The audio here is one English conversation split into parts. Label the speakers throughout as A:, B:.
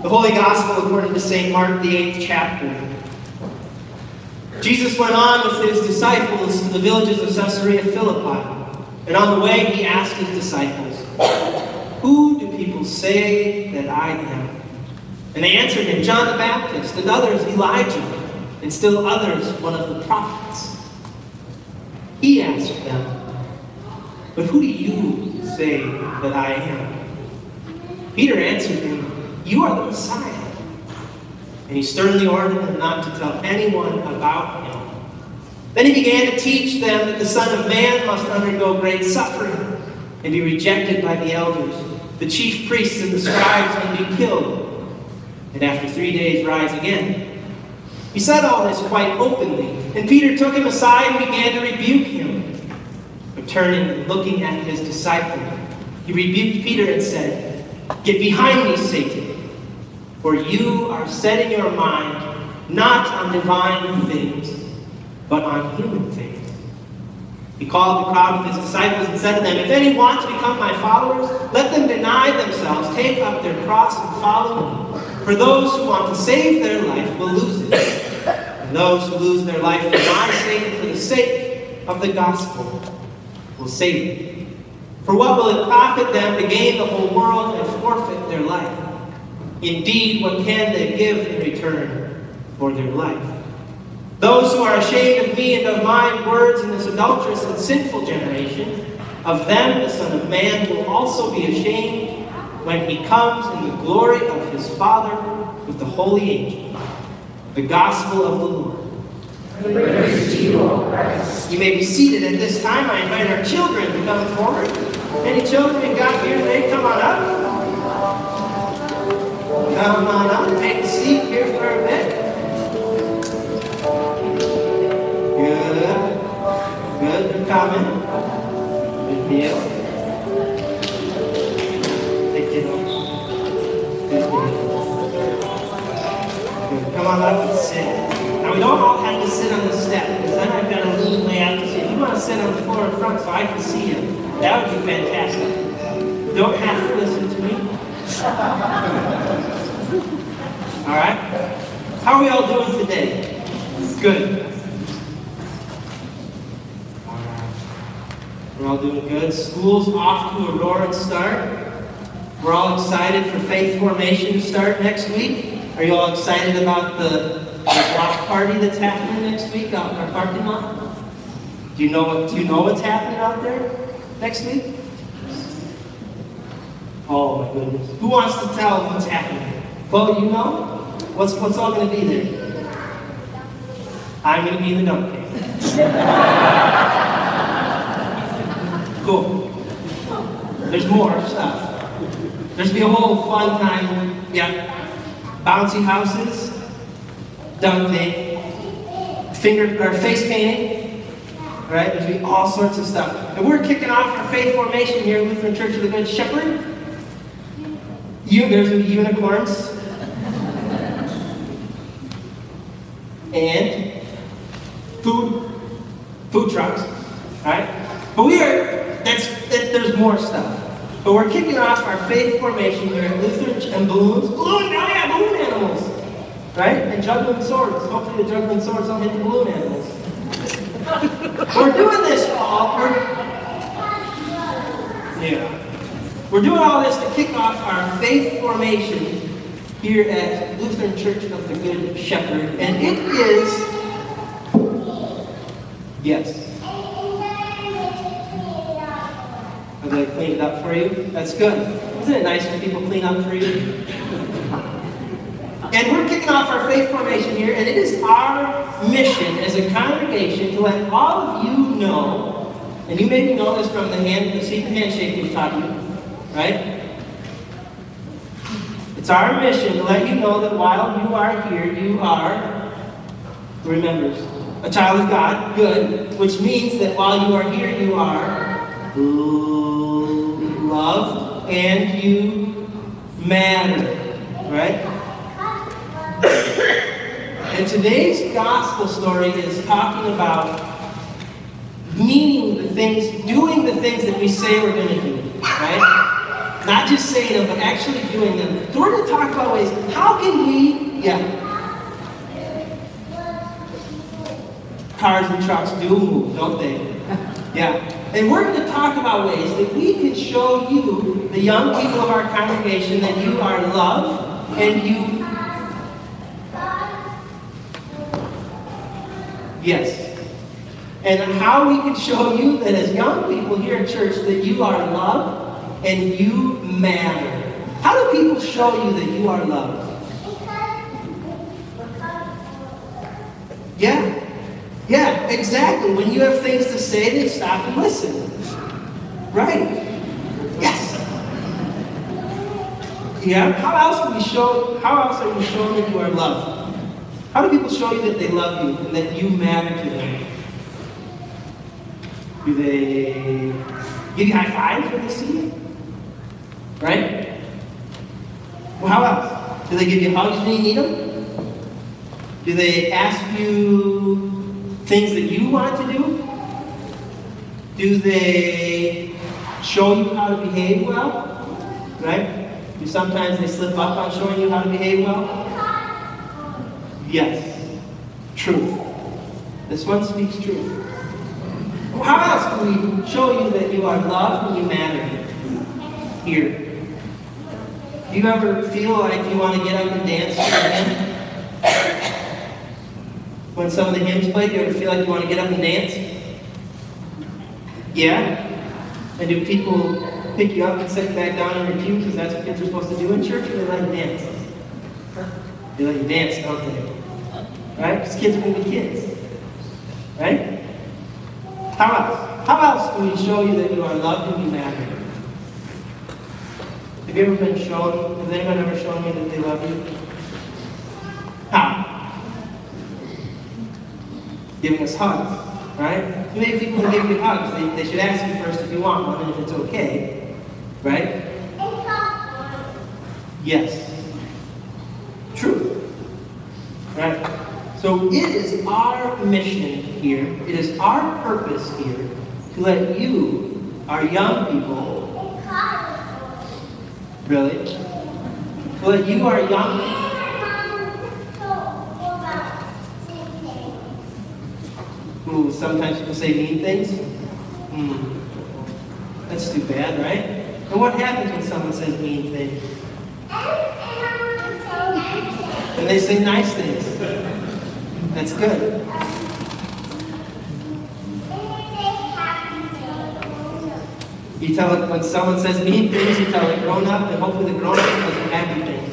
A: The Holy Gospel according to St. Mark, the 8th chapter. Jesus went on with his disciples to the villages of Caesarea Philippi. And on the way he asked his disciples, "Who do people say that I am?" And they answered him, "John the Baptist, and others Elijah, and still others one of the prophets." He asked them, "But who do you say that I am?" Peter answered him, "You are the Messiah." And he sternly ordered them not to tell anyone about him. Then he began to teach them that the Son of Man must undergo great suffering and be rejected by the elders, the chief priests and the scribes, and be killed, and after 3 days rise again. He said all this quite openly, and Peter took him aside and began to rebuke him. But turning and looking at his disciple, he rebuked Peter and said, "Get behind me, Satan, for you are setting your mind not on divine things, but on human things." He called the crowd of his disciples and said to them, "If any want to become my followers, let them deny themselves, take up their cross, and follow me. For those who want to save their life will lose it. And those who lose their life for my sake and for the sake of the gospel will save it. For what will it profit them to gain the whole world and forfeit their life? Indeed, what can they give in return for their life? Those who are ashamed of me and of my words in this adulterous and sinful generation, of them the Son of Man will also be ashamed when he comes in the glory of his Father with the holy angels." The Gospel of the Lord.
B: Praise to you, O Christ.
A: You may be seated at this time. I invite our children to come forward. Any children you got here today, come on up. Come on up, take a seat here for a bit. Good. Good for coming. Good deal. Thank you. Good deal. Good. Come on up and sit. Now we don't all have to sit on the step, because then I've got to lean way out to see. If you want to sit on the floor in front so I can see you, that would be fantastic. You don't have to listen to me. All right? How are we all doing today? Good. All right. We're all doing good. School's off to a roaring start. We're all excited for faith formation to start next week. Are you all excited about the block party that's happening next week out in our parking lot? Do you know what's happening out there next week? Oh my goodness. Who wants to tell what's happening? Well, you know? What's all going to be there? I'm going to be in the dump cake. Cool. There's more stuff. There's going to be a whole fun time. Yeah. Bouncy houses. Dumping, face painting, right? There's going to be all sorts of stuff. And we're kicking off our faith formation here at Lutheran Church of the Good Shepherd. There's going to be unicorns. And food trucks, right? But there's more stuff. But we're kicking off our faith formation here at Lutheran and balloons, balloon animals. Right? And juggling swords. Hopefully the juggling swords don't hit the balloon animals. We're doing this all. We're doing all this to kick off our faith formation here at Lutheran Church of the Good Shepherd. And it is, yes. I'm going to clean it up for you. That's good. Isn't it nice when people clean up for you? And we're kicking off our faith formation here, and it is our mission as a congregation to let all of you know, and you maybe know this from the secret handshake we've taught you, right? It's our mission to let you know that while you are here, you are, who remembers, a child of God, good, which means that while you are here, you are loved and you matter, right? And today's gospel story is talking about meaning the things, doing the things that we say we're going to do, right? Not just saying them, but actually doing them. So we're going to talk about ways, how can we, cars and trucks do move, don't they? Yeah. And we're going to talk about ways that we can show you, the young people of our congregation, that you are loved and you... Yes. And how we can show you that as young people here at church that you are loved and you matter. How do people show you that you are loved? Yeah, exactly. When you have things to say, they stop and listen. Right? Yes. Yeah. How else are you showing that you are loved? How do people show you that they love you and that you matter to them? Do they give you high fives when they see you? Right? Well, how else? Do they give you hugs when you need them? Do they ask you things that you want to do? Do they show you how to behave well? Right? Do sometimes they slip up on showing you how to behave well? Yes. Truth. This one speaks truth. How else can we show you that you are loved and you matter here? Do you ever feel like you want to get up and dance for a hymn? When some of the hymns play, do you ever feel like you want to get up and dance? Yeah? And do people pick you up and sit you back down in your pew because that's what kids are supposed to do in church, or they let you dance? They let you dance, don't they? Right? Because kids are going to be kids. Right? How else? How else can we show you that you are loved and you matter? Have you ever been shown, has anyone ever shown you that they love you? How? Giving us hugs, right? Maybe people will give you hugs. They should ask you first if you want one and if it's okay, right? Yes. True. Right? So it is our mission here, it is our purpose here to let you, our young people, really? To let you, our young people, ooh, sometimes people say mean things. That's too bad, right? And what happens when someone says mean things? And they say nice things. That's good. You tell it when someone says mean things, you tell a grown-up, and hopefully the grown-up does some happy things.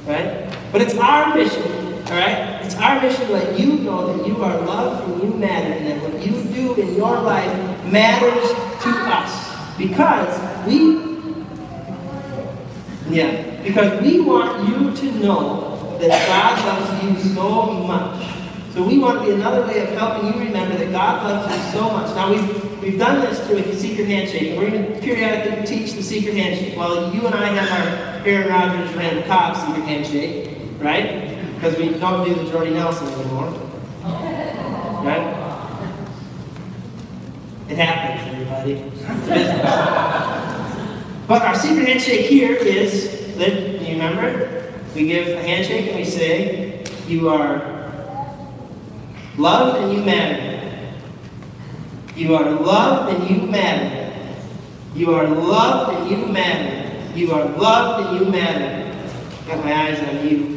A: Right? But it's our mission, alright? It's our mission to let you know that you are loved and you matter, and that what you do in your life matters to us. Because we want you to know that God loves you so much. So we want to be another way of helping you remember that God loves you so much. Now we've done this through a secret handshake. We're going to periodically teach the secret handshake. Well, you and I have our Aaron Rodgers, Randall Cobb secret handshake, right? Because we don't do the Jordy Nelson anymore. Right? It happens, everybody. It's business. But our secret handshake here is that, you remember? We give a handshake and we say, you are loved and you matter. You are loved and you matter. You are loved and you matter. You are loved and you matter. Got my eyes on you.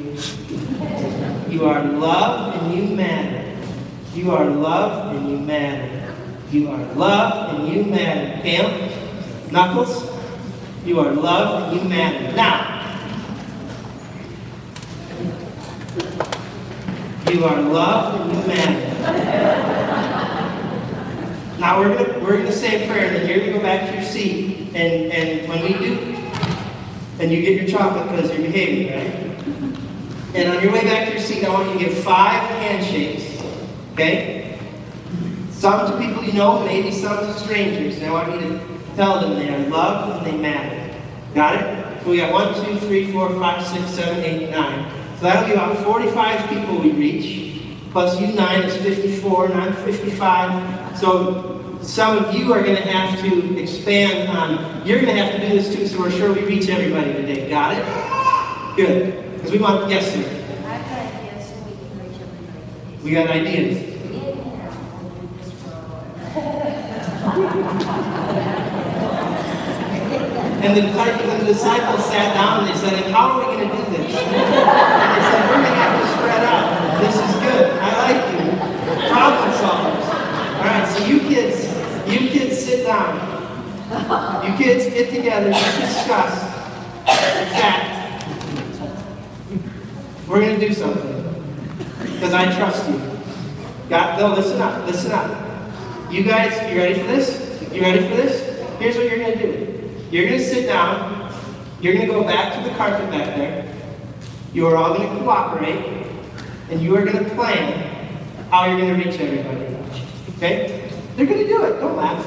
A: You are loved and you matter. You are loved and you matter. You are loved and you matter. Cam, Knuckles, you are loved and you matter. Now, you are loved and you matter. Now we're gonna say a prayer, and then you're gonna go back to your seat, and when we do, and you get your chocolate because you're behaving, right? And on your way back to your seat, I want you to give 5 handshakes. Okay? Some to people you know, maybe some to strangers. And I want you to tell them they are loved and they matter. Got it? So we got 1, 2, 3, 4, 5, 6, 7, 8, 9. So that'll be about 45 people we reach. Plus you 9 is 54, and I'm 55. So some of you are going to have to expand on, you're going to have to do this too, so we're sure we reach everybody today. Got it? Good. Because we want, yes, sir.
B: I've got ideas so we can reach everybody.
A: We got ideas. And the disciples sat down and they said, how are we going to do this? And they said, we're going to have to spread out. This is good. I like you. Problem solvers. All right, so you kids sit down. You kids get together and discuss. In fact, we're going to do something. Because I trust you. No, listen up. Listen up. You guys, you ready for this? You ready for this? Here's what you're going to do. You're going to sit down. You're going to go back to the carpet back there. You are all going to cooperate. And you are going to plan how you're going to reach everybody. Okay? They're going to do it. Don't laugh.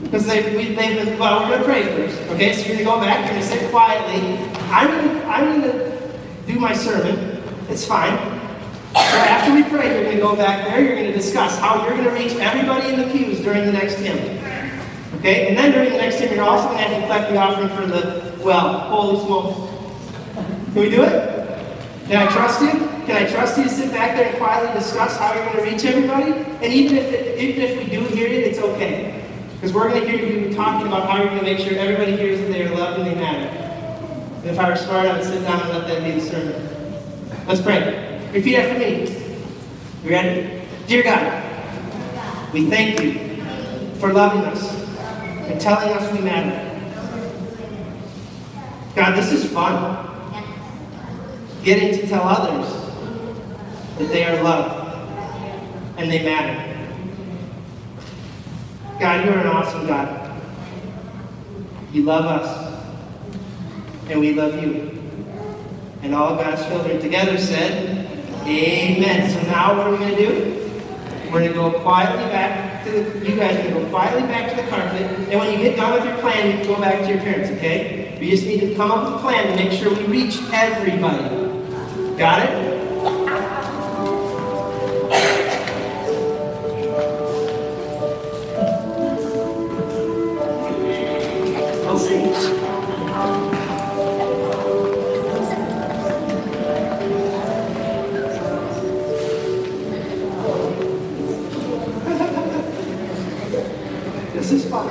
A: Because we're going to pray first. Okay? So you're going to go back. You're going to sit quietly. I'm going to do my sermon. It's fine. So after we pray, you're going to go back there. You're going to discuss how you're going to reach everybody in the pews during the next hymn. Okay? And then during the next hymn, you're also going to have to collect the offering for the, well, holy smokes. Can we do it? Can I trust you? Can I trust you to sit back there and quietly discuss how you're going to reach everybody? And even if we do hear you, it's okay. Because we're going to hear you talking about how you're going to make sure everybody hears that they are loved and they matter. And if I were smart, I would sit down and let that be the sermon. Let's pray. Repeat after me. You ready? Dear God, we thank you for loving us and telling us we matter. God, this is fun. Getting to tell others that they are loved and they matter. God, you are an awesome God. You love us and we love you. And all God's children together said, amen. So now what are we going to do? We're going to go quietly back to you guys are going to go quietly back to the carpet. And when you get done with your plan, you can go back to your parents, okay? We just need to come up with a plan to make sure we reach everybody. Got it? We'll see. This is fun.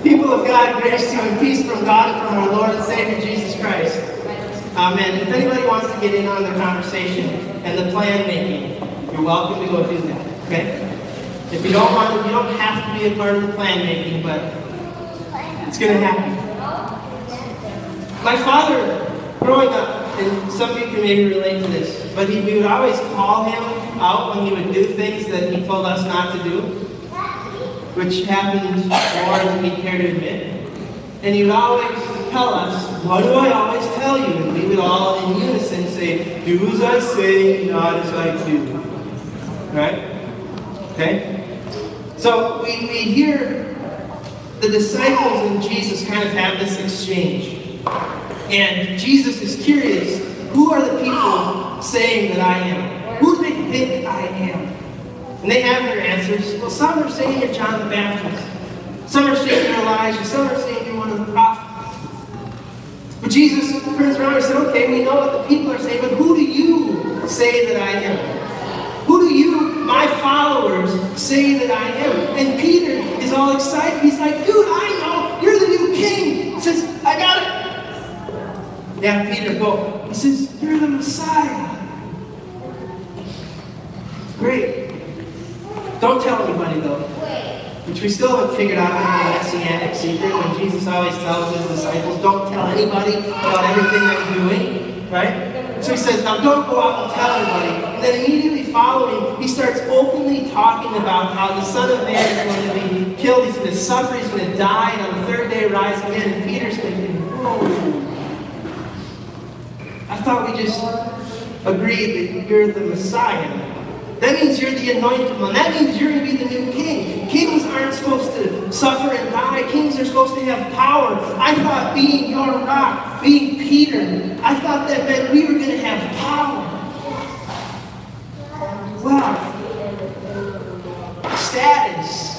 A: People of God, grace to you and peace from God and from our Lord and Savior Jesus Christ. Amen. If anybody wants to get in on the conversation and the plan making, you're welcome to go do that. Okay? If you don't want to, you don't have to be a part of the plan making, but it's going to happen. My father, growing up, and some of you can maybe relate to this, but we would always call him out when he would do things that he told us not to do, which happened more than we care to admit. And he would always tell us, what do I always tell you? And we would all in unison say, do as I say, not as I do. Right? Okay? So we hear the disciples and Jesus kind of have this exchange. And Jesus is curious, who are the people saying that I am? Who do they think I am? And they have their answers. Well, some are saying you're John the Baptist. Some are saying you're Elijah. Some are saying you're one of the prophets. But Jesus turns around and said, okay, we know what the people are saying, but who do you say that I am? Who do you, my followers, say that I am? And Peter is all excited. He's like, dude, I know. You're the new king. He says, I got it. Yeah, Peter, go. He says, you're the Messiah. Great. Don't tell anybody, though. Which we still haven't figured out the messianic secret when Jesus always tells his disciples, don't tell anybody about everything I'm doing, right? So he says, now don't go out and tell anybody. And then immediately following, he starts openly talking about how the Son of Man is going to be killed, he's going to suffer, he's going to die, and on the third day rise again. And Peter's thinking, whoa. I thought we just agreed that you're the Messiah. That means you're the Anointed One. That means you're going to be the new king. Kings aren't supposed to suffer and die. Kings are supposed to have power. I thought being your rock, being Peter, I thought that meant we were going to have power. Wow. Status.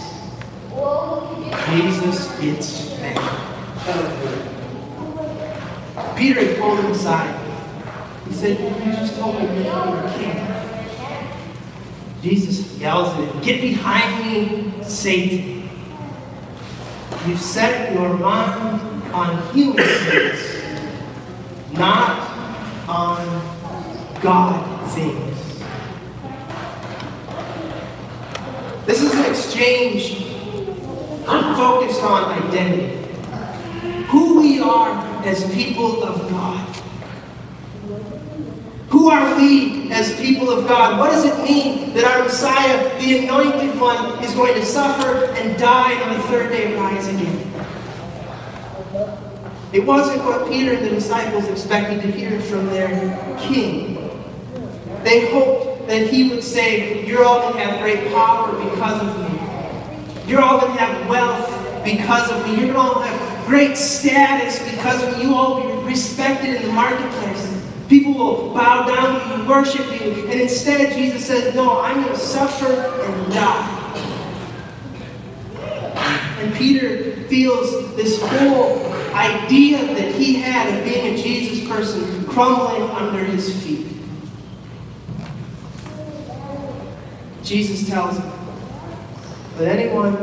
A: He said, you just told me you're a king. Jesus yells at him, get behind me, Satan. You've set your mind on human things, not on God things. This is an exchange focused on identity. Who we are as people of God. Who are we as people of God? What does it mean that our Messiah, the Anointed One, is going to suffer and die and on the third day rise again? It wasn't what Peter and the disciples expected to hear from their king. They hoped that he would say, you're all going to have great power because of me. You're all going to have wealth because of me. You're all going to have great status because of me. You all will be respected in the marketplace. People will bow down to you, worship you. And instead, Jesus says, no, I'm going to suffer and die. And Peter feels this whole idea that he had of being a Jesus person crumbling under his feet. Jesus tells him that anyone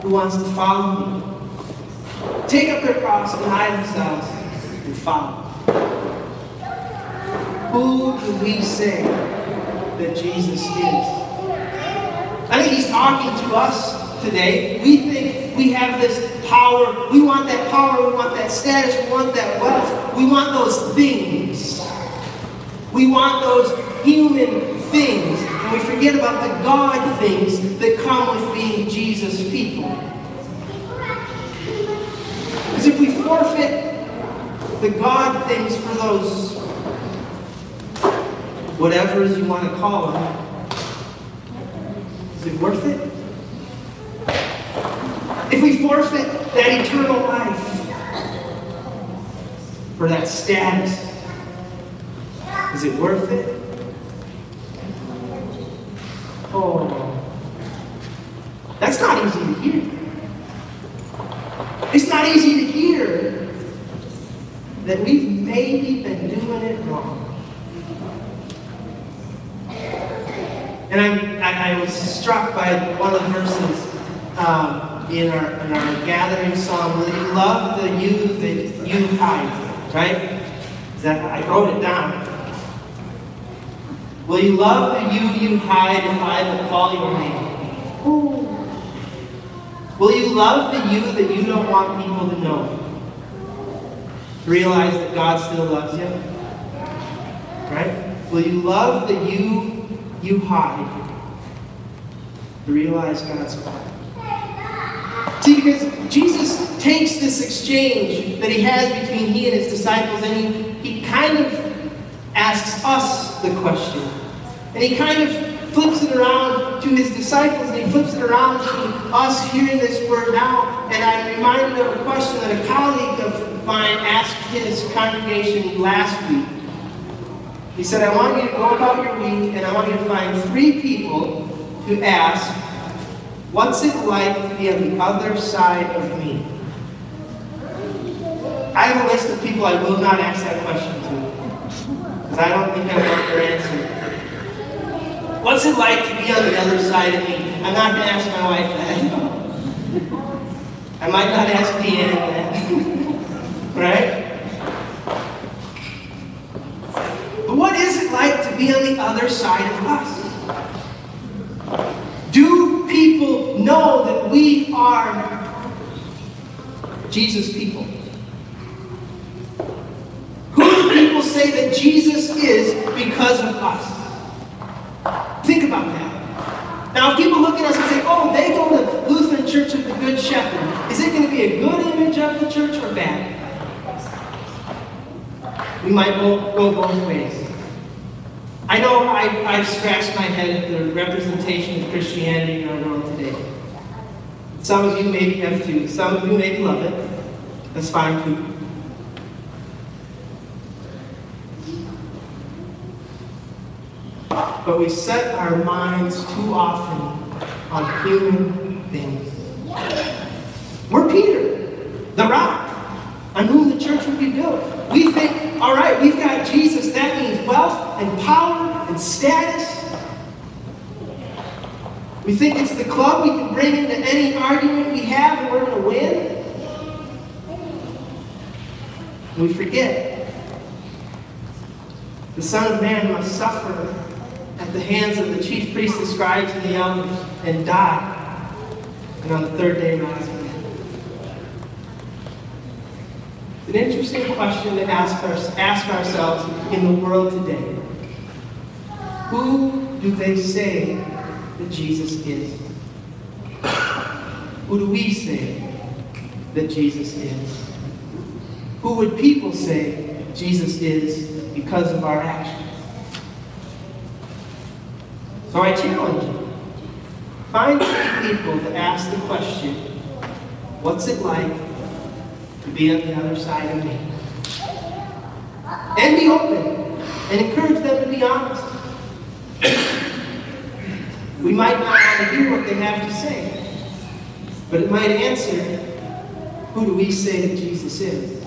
A: who wants to follow me, take up their cross, deny themselves, and follow. Who do we say that Jesus is? I think he's talking to us today. We think we have this power. We want that power. We want that status. We want that wealth. We want those things. We want those human things. And we forget about the God things that come with being Jesus' people. Because if we forfeit the God things for those whatever you want to call them, is it worth it? If we forfeit that eternal life for that status, is it worth it? Oh, that's not easy to hear. It's not easy to hear that we've maybe been doing it wrong. And I was struck by one of the verses in our gathering song, will you love the you that you hide, right? I wrote it down. Will you love the you hide if I will call your name? Ooh. Will you love the you that you don't want people to know? Realize that God still loves you? Right? Will you love the you hide? To realize God's heart. See, because Jesus takes this exchange that he has between he and his disciples, and he kind of asks us the question. And he kind of flips it around to his disciples, and he flips it around to us hearing this word now. And I'm reminded of a question that a colleague of mine asked his congregation last week. He said, I want you to go about your week, and I want you to find 3 people to ask, what's it like to be on the other side of me? I have a list of people I will not ask that question to, because I don't think I want their answer. What's it like to be on the other side of me? I'm not going to ask my wife that. I might not ask Deanne that. Right? But what is it like to be on the other side of us? Do people know that we are Jesus' people? Who do people say that Jesus is because of us? Think about that. Now, if people look at us and say, oh, they go to Lutheran Church of the Good Shepherd, is it going to be a good image of the church or bad? We might go both ways. I know I've scratched my head at the representation of Christianity in our world today. Some of you maybe have too. Some of you maybe love it. That's fine too. But we set our minds too often on human things. We're Peter, the rock, on whom the church would be built. We think, all right, we've got Jesus. That means and power and status. We think it's the club we can bring into any argument we have and we're going to win. We forget the Son of Man must suffer at the hands of the chief priests, the scribes, and the elders, and die, and on the third day rise again. It's an interesting question to ask ourselves in the world today. Who do they say that Jesus is? Who do we say that Jesus is? Who would people say Jesus is because of our actions? So I challenge you. Find 3 people to ask the question, what's it like to be on the other side of me? And be open and encourage them to be honest. We might not want to hear what they have to say, but it might answer, who do we say that Jesus is?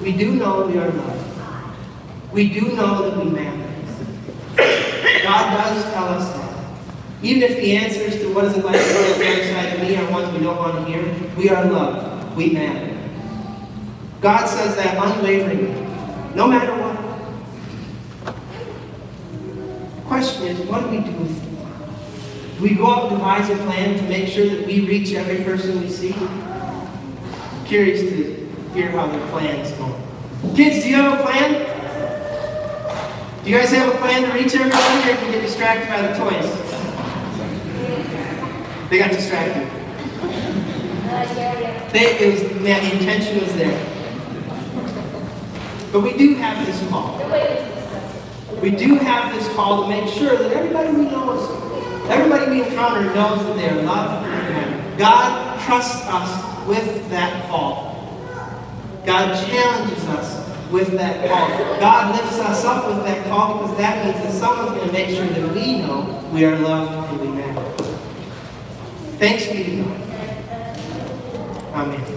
A: We do know we are loved. We do know that we matter. God does tell us that. Even if the answers to what is it like to be on the other side of me are ones we don't want to hear, we are loved. We matter. God says that unwaveringly, no matter what. The question is, what do we do with it? Do we go out and devise a plan to make sure that we reach every person we see? I'm curious to hear how their plans go. Kids, do you have a plan? Do you guys have a plan to reach everybody, or can you get distracted by the toys? They got distracted. The intention was there. But we do have this call. We do have this call to make sure that everybody we know is, everybody we encounter knows that they are loved and matter. God trusts us with that call. God challenges us with that call. God lifts us up with that call because that means that someone's going to make sure that we know we are loved and we matter. Thanks be to God. Amen.